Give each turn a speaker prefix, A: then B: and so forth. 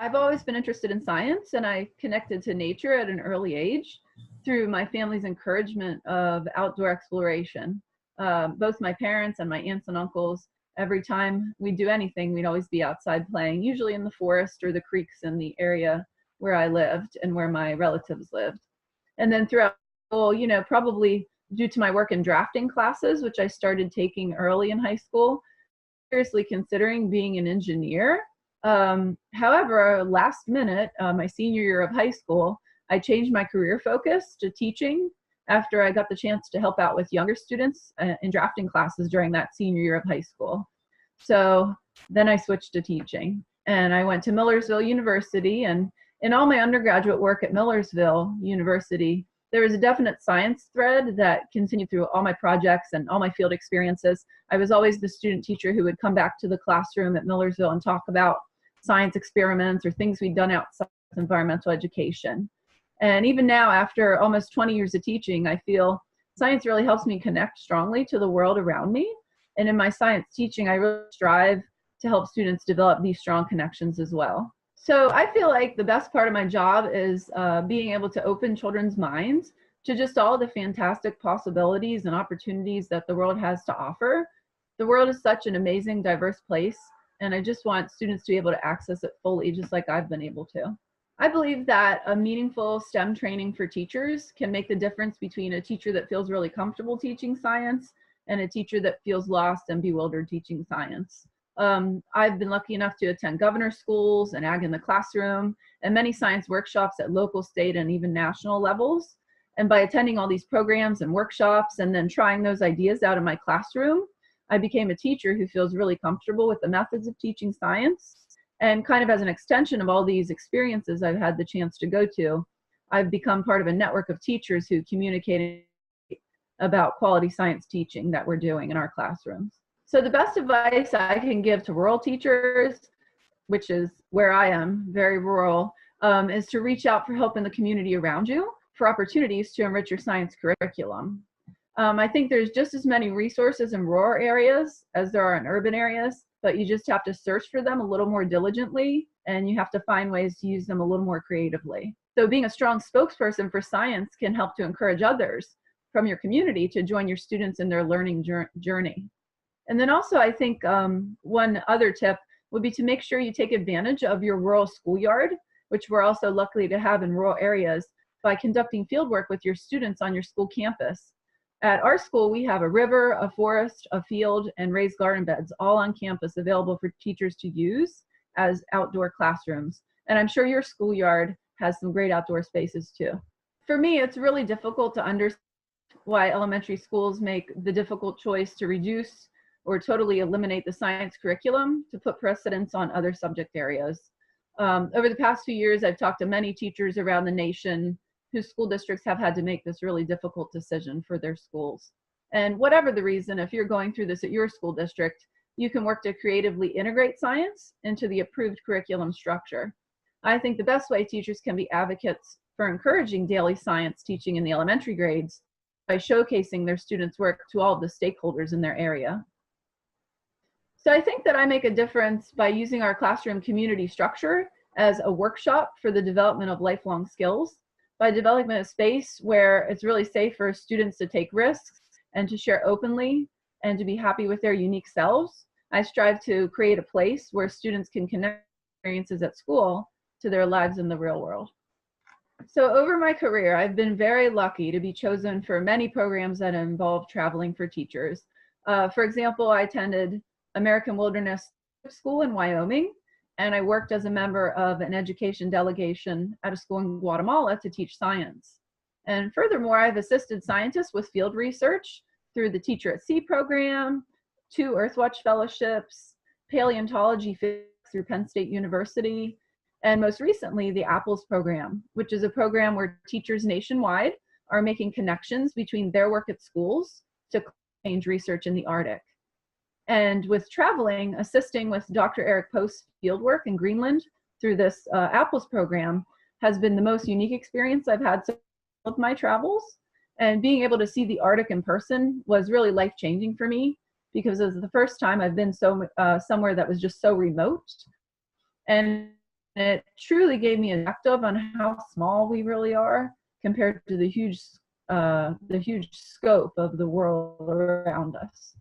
A: I've always been interested in science, and I connected to nature at an early age through my family's encouragement of outdoor exploration. Both my parents and my aunts and uncles, every time we do anything, we'd always be outside playing, usually in the forest or the creeks in the area where I lived and where my relatives lived. And then throughout school, probably due to my work in drafting classes, which I started taking early in high school, seriously considering being an engineer. However, last minute, my senior year of high school, I changed my career focus to teaching after I got the chance to help out with younger students in drafting classes during that senior year of high school. So then I switched to teaching, and I went to Millersville University, and in all my undergraduate work at Millersville University, there was a definite science thread that continued through all my projects and all my field experiences. I was always the student teacher who would come back to the classroom at Millersville and talk about science experiments or things we'd done outside of environmental education. And even now, after almost 20 years of teaching, I feel science really helps me connect strongly to the world around me. And in my science teaching, I really strive to help students develop these strong connections as well. So I feel like the best part of my job is being able to open children's minds to just all the fantastic possibilities and opportunities that the world has to offer. The world is such an amazing, diverse place, and I just want students to be able to access it fully, just like I've been able to. I believe that a meaningful STEM training for teachers can make the difference between a teacher that feels really comfortable teaching science and a teacher that feels lost and bewildered teaching science. I've been lucky enough to attend governor schools and Ag in the Classroom and many science workshops at local, state, and even national levels. And by attending all these programs and workshops and then trying those ideas out in my classroom, I became a teacher who feels really comfortable with the methods of teaching science. And kind of as an extension of all these experiences I've had the chance to go to, I've become part of a network of teachers who communicate about quality science teaching that we're doing in our classrooms. So the best advice I can give to rural teachers, which is where I am, very rural, is to reach out for help in the community around you for opportunities to enrich your science curriculum. I think there's just as many resources in rural areas as there are in urban areas, but you just have to search for them a little more diligently, and you have to find ways to use them a little more creatively. So being a strong spokesperson for science can help to encourage others from your community to join your students in their learning journey. And then also, I think one other tip would be to make sure you take advantage of your rural schoolyard, which we're also lucky to have in rural areas, by conducting fieldwork with your students on your school campus. At our school, we have a river, a forest, a field, and raised garden beds all on campus available for teachers to use as outdoor classrooms. And I'm sure your schoolyard has some great outdoor spaces too. For me, it's really difficult to understand why elementary schools make the difficult choice to reduce or totally eliminate the science curriculum to put precedence on other subject areas. Over the past few years, I've talked to many teachers around the nation whose school districts have had to make this really difficult decision for their schools. And whatever the reason, if you're going through this at your school district, you can work to creatively integrate science into the approved curriculum structure. I think the best way teachers can be advocates for encouraging daily science teaching in the elementary grades by showcasing their students' work to all of the stakeholders in their area. So I think that I make a difference by using our classroom community structure as a workshop for the development of lifelong skills, by developing a space where it's really safe for students to take risks and to share openly and to be happy with their unique selves. I strive to create a place where students can connect experiences at school to their lives in the real world. So over my career, I've been very lucky to be chosen for many programs that involve traveling for teachers. For example, I attended American Wilderness School in Wyoming, and I worked as a member of an education delegation at a school in Guatemala to teach science. And furthermore, I've assisted scientists with field research through the Teacher at Sea program, 2 Earthwatch fellowships, paleontology through Penn State University, and most recently, the Apples program, which is a program where teachers nationwide are making connections between their work at schools to change research in the Arctic. And with traveling, assisting with Dr. Eric Post's fieldwork in Greenland through this Apples program has been the most unique experience I've had with my travels. And being able to see the Arctic in person was really life-changing for me, because it was the first time I've been somewhere that was just so remote. And it truly gave me a perspective on how small we really are compared to the huge scope of the world around us.